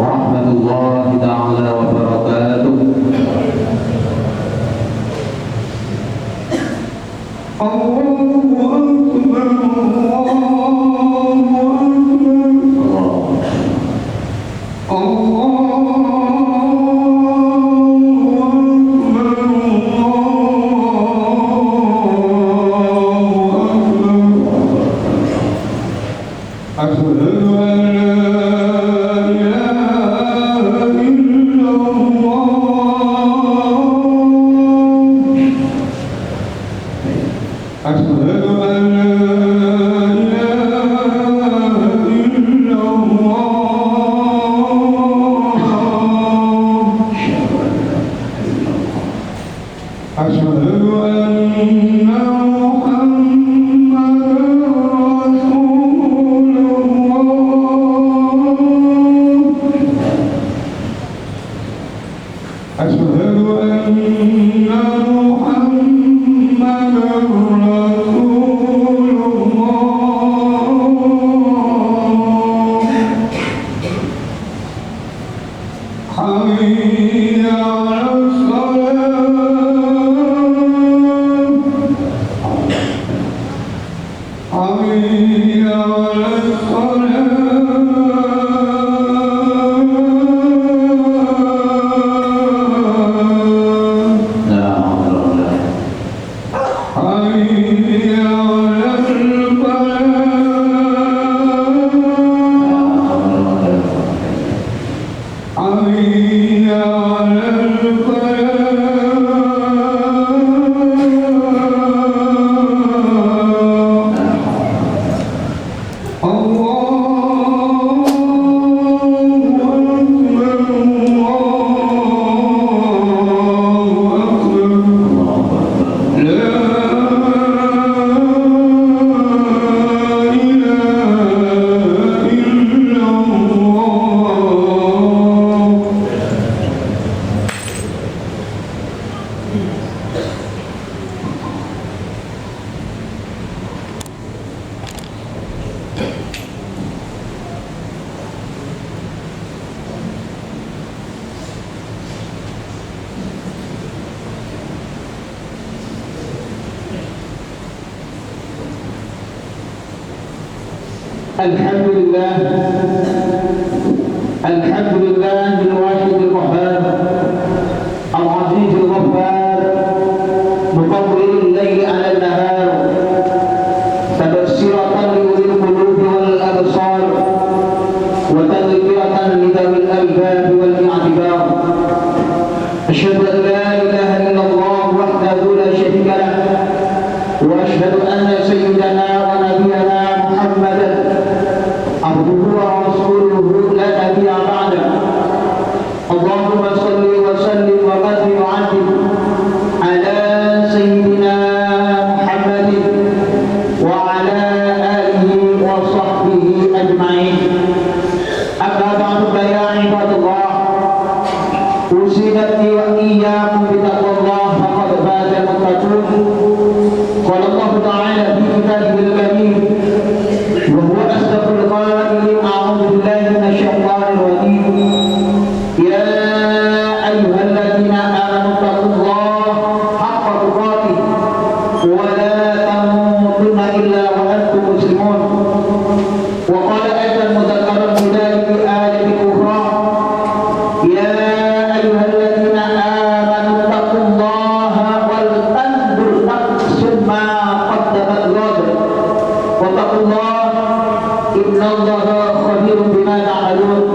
warahmatullahi ta'ala wabarakatuh. Allahu Akbar, Allahu Akbar, Allahu Alhamdulillah, alhamdulillah al-wahid al-qahhar al-aziz al-ghaffar muqawwil al-layli 'ala an-nahar tabsiratan li ulil qulubi wal absar wa tadhkiratan li dhawil albab wal i'tibar. Asyhadu an la ilaha illallah wahdahu la syarika lah wa asyhadu anna sayyidana wa nabiyyana Muhammadan abduhu wa rasuluhu la nabiyya ba'da. Allahumma salli wa sallim wa qadri wa 'adim ala sayyidina Muhammadin wa ala alihi wa sahbihi ajma'in. Amma ba'du fa ya ibadallah, usikum wa iyyakum bi taqwallah faqad faza al-muttaqun. Qala Allah ta'ala fi kitabihil karim wa huwa asdaqul qa'ilin a'udzu billahi minasy syaithanir rajim. Ya ayyuhalladzina amanu taqullaha haqqa tuqatih wa la tamutunna illa wa antum muslimun. Wa qala aidan mudhakkaran bidzalika fi ayatin ukhra, ya ayyuhalladzina amanu taqullaha wal tanzur nafsum ma qaddamat ghad wa taqullaha innallaha khabirun bima ta'malun.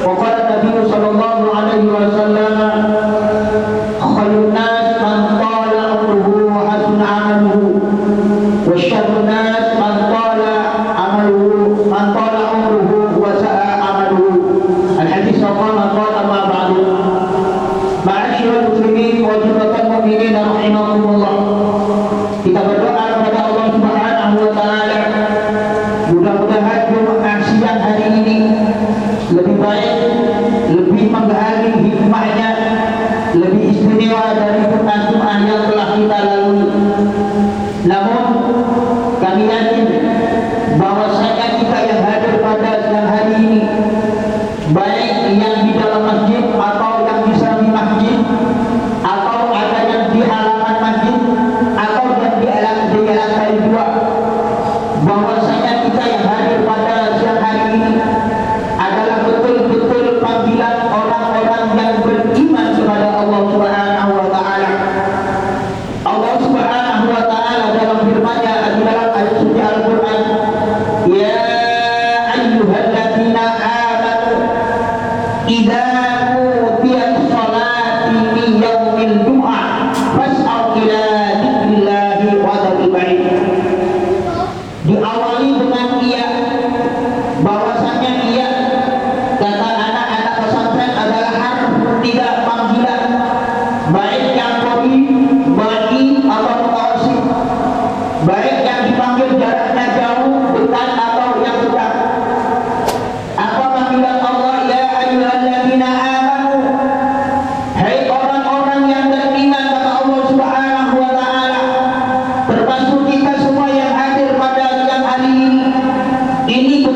Wa qala Nabi sallallahu alaihi wasallam, khairun nas man tala umruhu wa hasuna amaluhu wa syarrun nas man tala umruhu wa sa'a amaluhu. Al-hadis qala amma ba'du. Ma'asyiral muslimin wa jumlatal mu'minin rahimakumullah. Kita berdoa kepada Allah Subhanahu wa taala, mudah-mudahan Jumat siang hari ini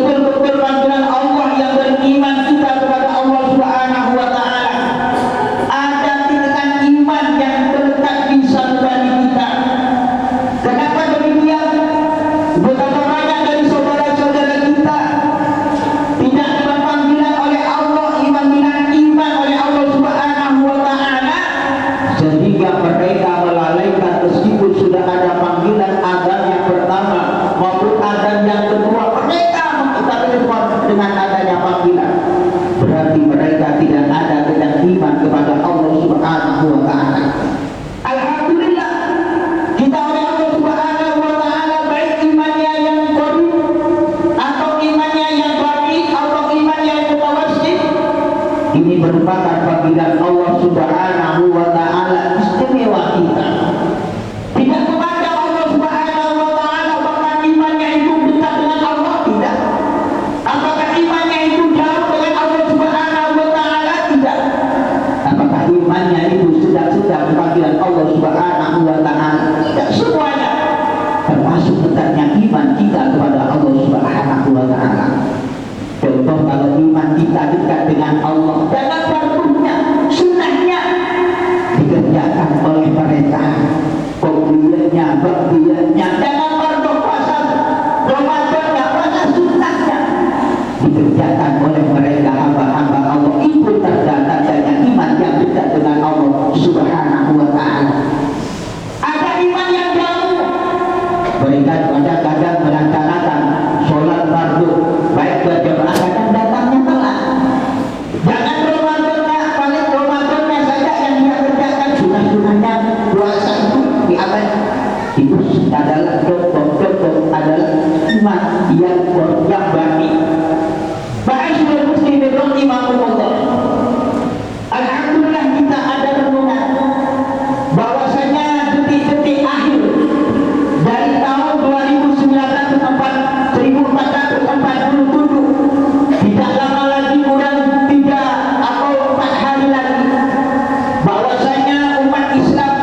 betul-betul panggilan Allah yang beriman kita kepada Allah Subhanahu wa taala. Ada tingkatan iman yang terletak di sanubari kita. Kenapa demikian? Betapa banyak dari saudara-saudara kita tidak dapat panggilan oleh Allah, iman oleh Allah Subhanahu wa taala, sehingga mereka melalaikan meskipun sudah ada panggilan azan yang pertama maupun azan yang kedua, mereka mengikuti dengan adanya panggilan. Berarti mereka tidak ada dengan iman kepada Allah Subhanahu wa taala. Alhamdulillah, kita oleh Allah Subhanahu wa taala, baik imannya yang qarib atau imannya yang baik atau imannya yang mutawassit, ini merupakan panggilan Allah Subhanahu wa taala istimewa kita. Tidak kepada Allah Subhanahu wa taala bahkan imannya itu dekat dengan Allah, tidak. Apakah imannya itu jauh dengan Allah Subhanahu wa taala? Tidak. Apakah imannya itu sedang panggilan Allah Subhanahu wa taala? Tidak semuanya. Termasuk dekatnya iman kita kepada Allah Subhanahu wa taala. Contoh, kalau iman kita dekat dengan Allah, jangan fardunya, sunnahnya dikerjakan oleh mereka. Qobliyahnya, ba'diyahnya, jangan fardu puasa Ramadannya, puasa sunnahnya dikerjakan oleh mereka hamba-hamba Allah. Itu tanda-tandanya iman yang dekat dengan Allah Subhanahu wa taala. Ada iman yang jauh, mereka kadang-kadang melaksanakan sholat fardu baik berjamaah, kadang datangnya telat. Jangan Ramadannya, paling Ramadannya saja yang dia kerjakan, sunnah-sunnahnya puasa itu diabad. Itu adalah contoh adalah iman yang baik. Ma'asyiral muslimin rahimahumullah. Alhamdulillah, kita ada renungan bahwasanya detik-detik akhir dari tahun 1447, tidak lama lagi, kurang 3 atau 4 hari lagi, bahwasanya umat Islam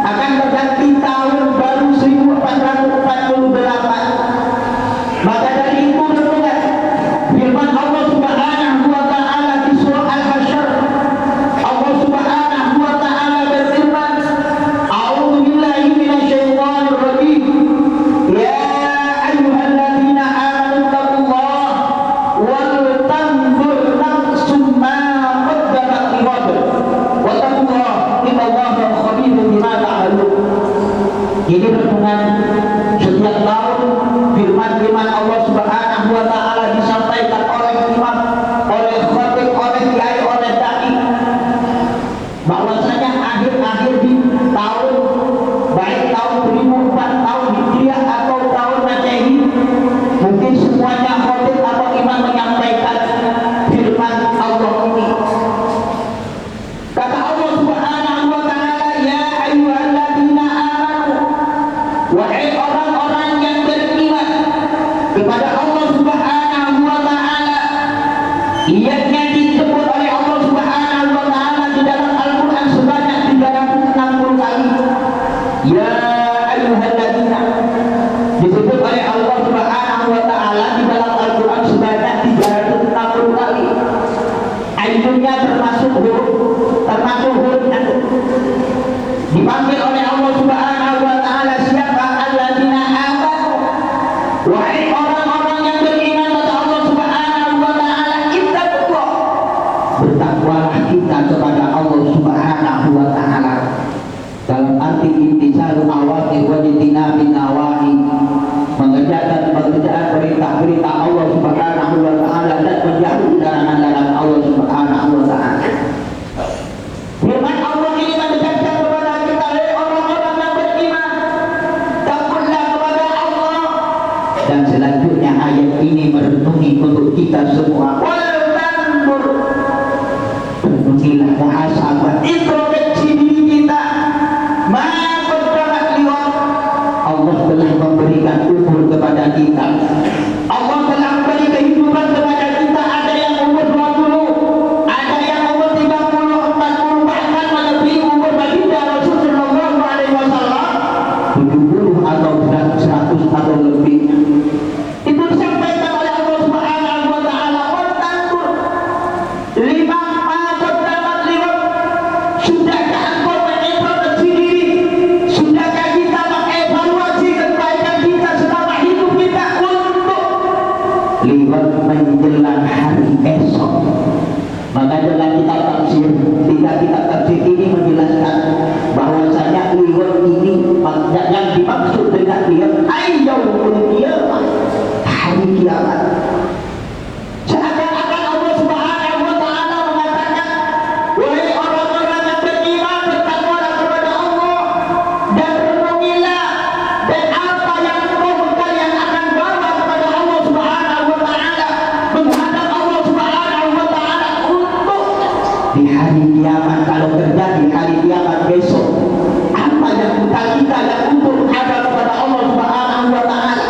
akan berganti tahun baru 1448. Maka dari itu renungan firman Allah Subhanahu wa taala di surah Al-Hasyr. Allah Subhanahu wa taala berfirman, a'udzu billahi minasyaitonir rajim. Ya ayyuhalladzina amanu taqullaha wal tanzur nafsum ma qaddamat lighad wa taqullaha innallaha khabirun bima ta'malun. Ini renungan setiap tahun. Firman Allah Subhanahu wa taala disampaikan oleh imam, oleh khatib, oleh kiai, oleh dai, bahwasanya akhir-akhir di tahun, baik tahun 1004 tahun Hijriah atau tahun Masehi, mungkin semuanya khatib atau imam menyampaikan firman Allah ini. Kata Allah Subhanahu wa taala, ya ayyuhalladzina amanu, wahai orang-orang yang beriman kepada Allah Subhanahu wa taala. Ianya disebut oleh Allah Subhanahu wa taala di dalam Al-Qur'an sebanyak 360 kali. Ya ayyuhalladzina disebut oleh Allah Subhanahu wa taala di dalam Al-Qur'an sebanyak 360 kali. Ayatnya termasuk huruf dipanggil oleh Allah Subhanahu wa taala siapa? Alladzina amanu, wahai orang-orang yang beriman kepada Allah Subhanahu wa taala. Ittaqullah, bertakwalah kita kepada Allah Subhanahu wa taala dalam arti imtisalul awamir wa ijtinabin nawahi, mengerjakan perintah-perintah Allah Subhanahu wa taala dan menjauhi larangan-larangan Allah Subhanahu wa taala. Firman Allah ini mendekatkan kepada kita, orang-orang yang beriman, takutlah kepada Allah. Dan selanjutnya ayat ini merenungi untuk kita semua. Wal tanzur, renungilah, muhasabah, introspeksi diri kita. Ma qaddamat liwat, Allah telah memberikan umur kepada kita. Allah telah memberi kehidupan kepada kita. Ada yang umur 20, ada yang umur 30, 40, bahkan melebihi umur baginda Rasul sallallahu alaihi wasallam 70 atau 100 atau lebih. Itu disampaikan oleh Allah Subhanahu menjelang hari esok. Maka dalam kitab tafsir, kitab tafsir ini menjelaskan bahwasanya liwat ini yang dimaksud dengan liwat yaumul qiyamah, hari kiamat. Seakan-akan Allah Subhanahu wa taala mengatakan, wahai orang-orang yang beriman, bertakwalah kepada Allah dan renungilah dan apa yang kalian akan bawa kepada Allah Subhanahu wa taala, menghadap Allah Subhanahu wa taala untuk di hari kiamat. Kalau terjadi hari kiamat besok, apa yang kita yang untuk menghadap kepada Allah Subhanahu wa taala,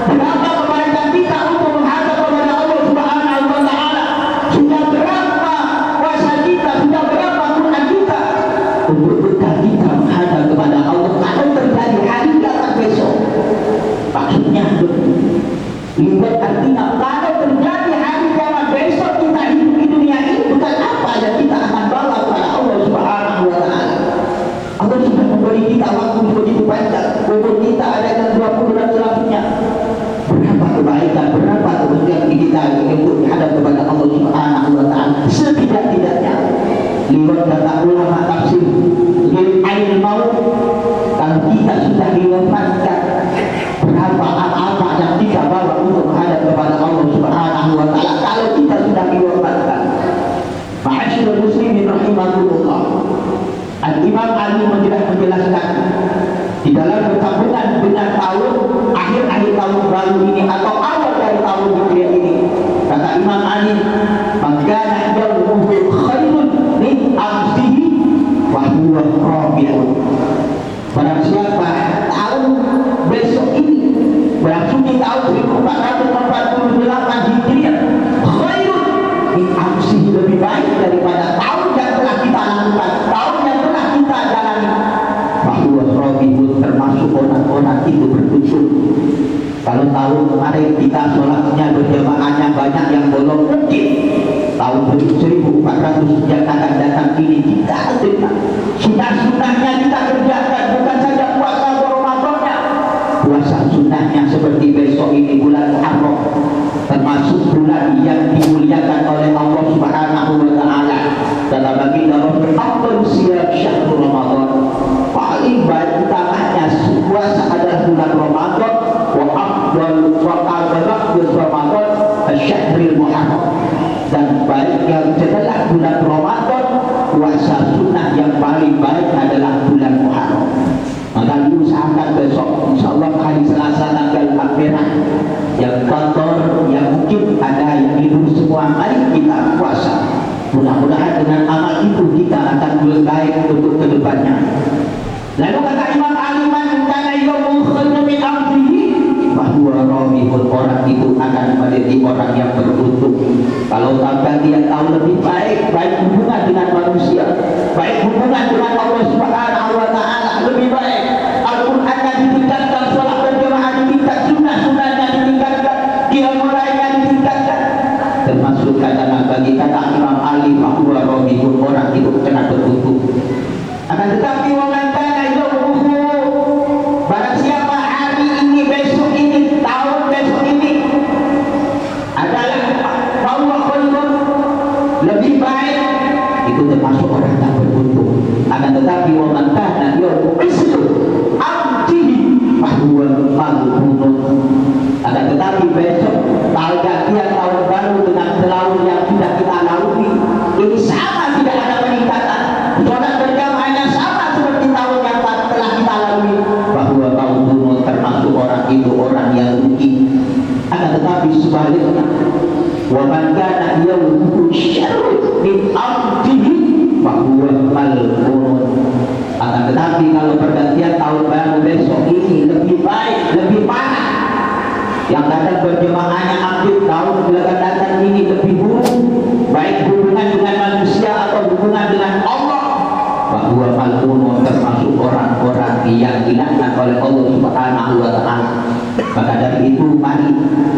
berapa kebaikan kita untuk menghadap kepada Allah Subhanahu wa taala, sudah berapa puasa kita, sudah berapa Quran kita untuk bekal kita menghadap kepada Allah kalau terjadi hari kiamat besok. Maksudnya lihat, artinya kalau terjadi hari kiamat besok, kita hidup di dunia ini bukan apa yang kita akan bawa kepada Allah Subhanahu wa taala. Allah sudah memberi kita waktu begitu panjang, umur kita ada yang 20 dan selanjutnya. Berapa kebaikan, berapa kemudian kita untuk menghadap kepada Allah Subhanahu wa taala. Setidak-tidaknya liwat kata ulama tafsir ail maut, kalau kita sudah diwafatkan, berapa apa yang kita bawa untuk menghadap kepada Allah Subhanahu wa taala kalau kita sudah diwafatkan. Ma'asyiral muslimin rahimakumullah. Al-Imam Ali menjelaskan di dalam berhubungan dengan tahun akhir tahun baru ini atau awal dari tahun hijriah ini. Kata Imam Ali, "Maka yawmuhu khairun min amsihi wa huwa rabi'un." Barang siapa tahun besok ini berarti tahun 1448 hijriah, khairun min amsihi, lebih baik daripada tahun yang telah kita lakukan, tahun yang telah kita jalani. Bahwa Robihun termasuk orang-orang itu berkunjung. Kalau tahun kemarin kita sholatnya berjamaahnya banyak yang belum mungkin, tahun 1400 yang akan datang ini kita terima. Sunnah-sunnahnya kita kerjakan, bukan saja puasa Ramadannya, puasa sunnahnya seperti besok ini bulan Muharram, termasuk bulan yang dimuliakan oleh Allah Subhanahu wa taala. Dalam baginda Rasul, afdal siyam syahrul Ramadan, paling baik utamanya puasa adalah bulan Ramadan, wa afdal Ramadan syahrul Muharram, dan baik yang setelah bulan Ramadan, puasa sunnah yang paling baik adalah bulan Muharram. Maka diusahakan besok insyaallah hari Selasa tanggal 4 merah yang kotor, yang mungkin ada yang hidup semua, mari kita puasa. Mudah-mudahan dengan amal itu kita akan lebih baik untuk kedepannya. Lalu kata Imam Ali, man kana yawmu khairun min amrihi bahwa robihun, orang itu akan menjadi orang yang beruntung kalau sampai dia tahu lebih baik hubungan dengan manusia, baik hubungan dengan Allah Subhanahu wa taala, lebih baik Al-Qur'annya ditingkatkan, sholat berjamaah ditingkatkan, sunnah-sunnahnya ditingkatkan, qiyamul lailnya ditingkatkan. Termasuk kata bagi kata Imam Ali bahwa robihun, orang itu kena beruntung. Akan tetapi waman kana yawmuhu, barang siapa hari ini, besok ini, tahun besok ini adalah bahwa khairun, lebih baik, itu termasuk orang yang beruntung. Akan tetapi waman kana yawmuhu isru amtihi bahwa malhunun, akan tetapi besok tahun gantian, tahun baru dengan selalu yang sudah kita lalui ini sama, tidak ada peningkatan. Sholat berjamaahnya sama seperti tahun yang telah kita lalui, bahwa malhunun, termasuk orang itu orang yang rugi. Akan tetapi sebaliknya, wa man kana yawmuhu syarrun min amdihi bahwa malhunun. Akan tetapi kalau pergantian tahun baru besok ini lebih baik, lebih parah, yang datang berjemaahnya aktif, tahun belakang datang ini lebih buruk, baik hubungan dengan manusia atau hubungan dengan Allah, bahwa malhunun, termasuk orang-orang yang dilaknat oleh Allah Subhanahu wa taala. Maka dari itu mari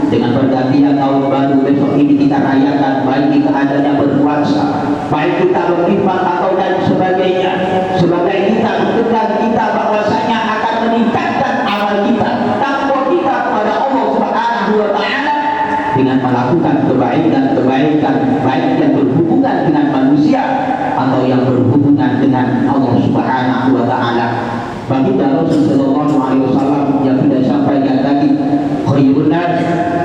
dengan pergantian tahun baru besok ini kita rayakan, baik kita adanya berpuasa, baik kita berinfak atau dan sebagainya, sebagai kita mengenal kita bahwasanya akan meningkatkan amal kita, takwa kita kepada Allah Subhanahu wa taala dengan melakukan kebaikan-kebaikan baik yang berhubungan dengan manusia atau yang berhubungan dengan Allah Subhanahu wa taala. Baginda Rasul sallallahu alaihi wasallam yang sudah sampaikan tadi, khairun nas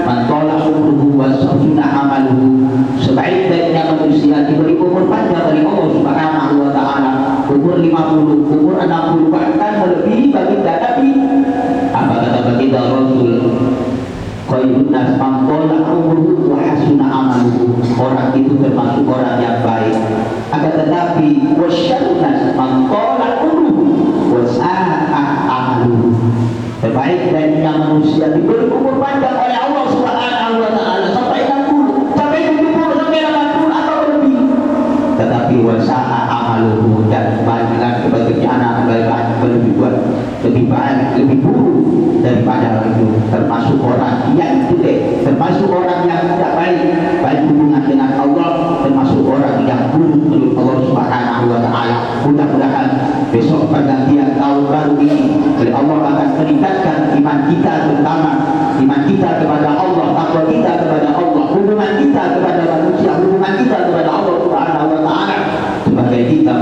man tala umruhu wa sahuna amaluhu. Sebaik-baiknya manusia diberi umur panjang dari Allah Subhanahu wa taala, umur 50, umur 60, bahkan melebihi baginda Nabi. Apa kata baginda Rasul? Khairun nas man tala umruhu wa hasuna amaluhu. Orang itu termasuk orang yang baik. Akan tetapi wasyarrun nas man tala umruhu wasa'a amaluhu. Sebaik-baiknya manusia diberi umur panjang oleh Allah Subhanahu wa taala sampai 60, sampai 70, sampai 80 atau lebih. Tetapi wasa'a amaluhu, dan baiklah pekerjaan lebih baik, lebih buruk daripada itu. Termasuk orang yang jelek, termasuk orang yang tidak baik hubungan dengan Allah, termasuk orang yang buruk menurut Allah Subhanahu wa taala. Mudah-mudahan besok pergantian tahun baru ini oleh Allah akan meningkatkan iman kita, terutama iman kita kepada Allah, takwa kita kepada Allah, hubungan kita kepada manusia, hubungan kita kepada Allah Subhanahu wa taala, sebagai kita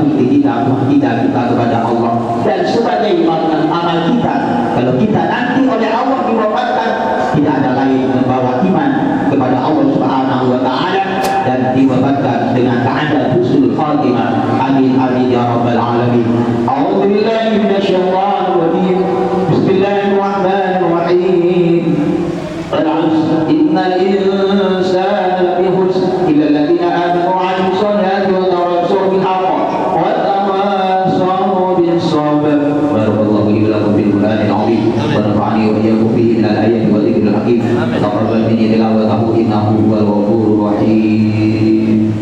kepada Allah, dan sebagai amal kita. Kalau kita nanti oleh Allah diwafatkan, tidak ada lain membawa iman kepada Allah Subhanahu wa taala dan diwafatkan dengan keadaan husnul khatimah. Amin amin ya rabbal alamin. A'udzu billahi minasyaitonir rajim. Bismillahirrahmanirrahim. Innal insana lafi khusr illa alladziina aamanu wa 'amilus shalihati wa tawassaw bil haqqi wa tawassaw bis sabr. Barakallahu li wa lakum bil Qur'anil 'azim wa nafa'ani wa iyyakum bihi minal ayati wa dzikril hakim. Taqabbal minni tilawatahu innahu huwal ghafurur rahim.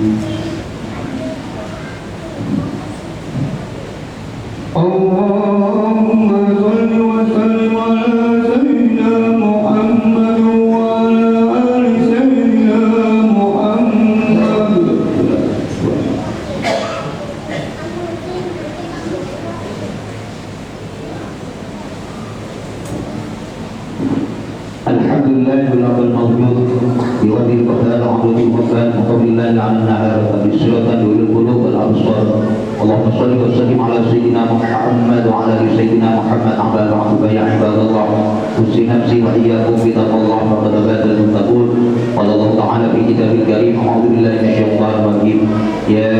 Allahumma shalli wa sallim ala sayyidina Muhammad wa ala ali sayyidina Muhammad. Alhamdulillah rabbil mawjud bi wadil qadar abdi mufan muqabbilan 'ala an-nahar wa bisyratan lil qulub wal absar. Allahumma shalli wa sallim ala sayyidina Muhammad wa ala ali sayyidina Muhammad. Amma ba'du, ya ibadallah, usi nafsi wa iyyakum bi taqwallah faqad faza al-muttaqun. Qala Allah ta'ala fi kitabil karim, a'udzu billahi minasyaitonir rajim. Ya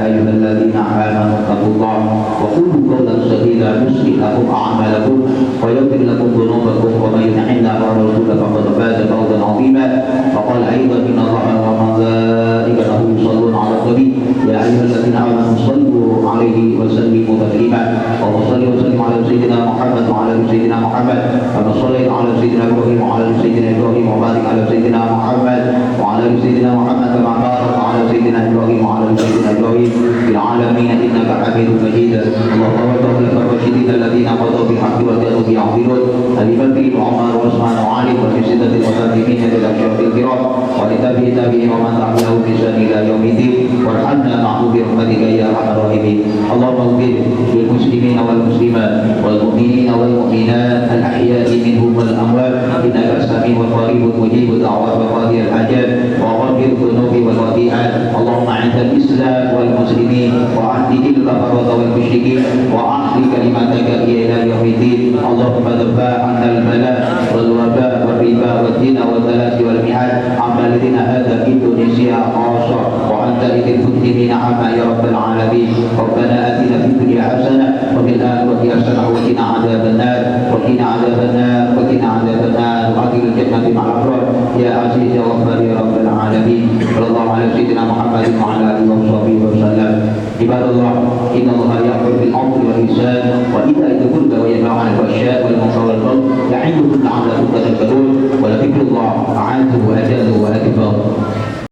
ayyuhalladzina amanu taqullaha wa qulu qawlan sadida yuslih lakum a'malakum wa yaghfir lakum dhunubakum wa may yuti'illah wa rasulahu faqad faza fawzan 'azima. Faqala aidan inna Allaha wa malaikatahu yusalluna 'alan nabi ya ayyuhalladzina amanu sallu 'alaihi wa sallimu taslima. Allahumma shalli wa sallim 'ala sayyidina Muhammad wa 'ala ali sayyidina Muhammad kama shallaita 'ala sayyidina Ibrahim wa 'ala ali sayyidina Ibrahim wa barik 'ala sayyidina Muhammad wa 'ala ali sayyidina Muhammad kama barakta 'ala sayyidina Ibrahim wa 'ala ali sayyidina Ibrahim fil 'alamin innaka Hamidum Majid. Allahumma tawalla ar-rasyidin alladziina qadaw bil haqqi wa kanu bihi 'adilun. Abi Bakr wa Umar wa Utsman wa Ali wa fi sittatil muqaddimin ila asyrafil kiram wa li tabi'in wa man tabi'ahum bi ihsan ila yaumiddin warhamna ma'hum bi rahmatika ya arhamar rahimin. Allahumma ighfir lil muslimin wal muslimat wal mu'minin wal mu'minat al ahya'i minhum wal amwat innaka sami'un qaribun mujibud da'wat wa qadiyal hajat wa ghafir dhunubi wal wadi'at. Allahumma 'izzal islam wal muslimin wa 'ahdil kafarata wal musyrikin wa ahli kalimataka ila yaumiddin. Allahumma dafa' 'anna al bala wal waba wal riba wal zina wal talasi wal mihad amma ladina hadha Indonesia khassa wa anta idil muslimina amma ya rabbal alamin. Rabbana atina fid dunya hasanah wa fil akhirati hasanah wa qina adzaban nar wa qina adzaban nar wa qina adzaban nar wa adkhilna jannati ma'al abrar ya aziz ya ghaffar ya rabbal alamin. Sallallahu alaihi sayyidina Muhammad wa ala alihi wa sahbihi wa sallam. Ibadallah, inna Allaha ya'muru bil 'adli wal ihsan wa ita'i dzil qurba wa yanha 'anil fahsya'i wal munkari wal baghi ya'idukum la'allakum tadhakkarun. Wa la dhikrullah a'azzu wa ajalla wa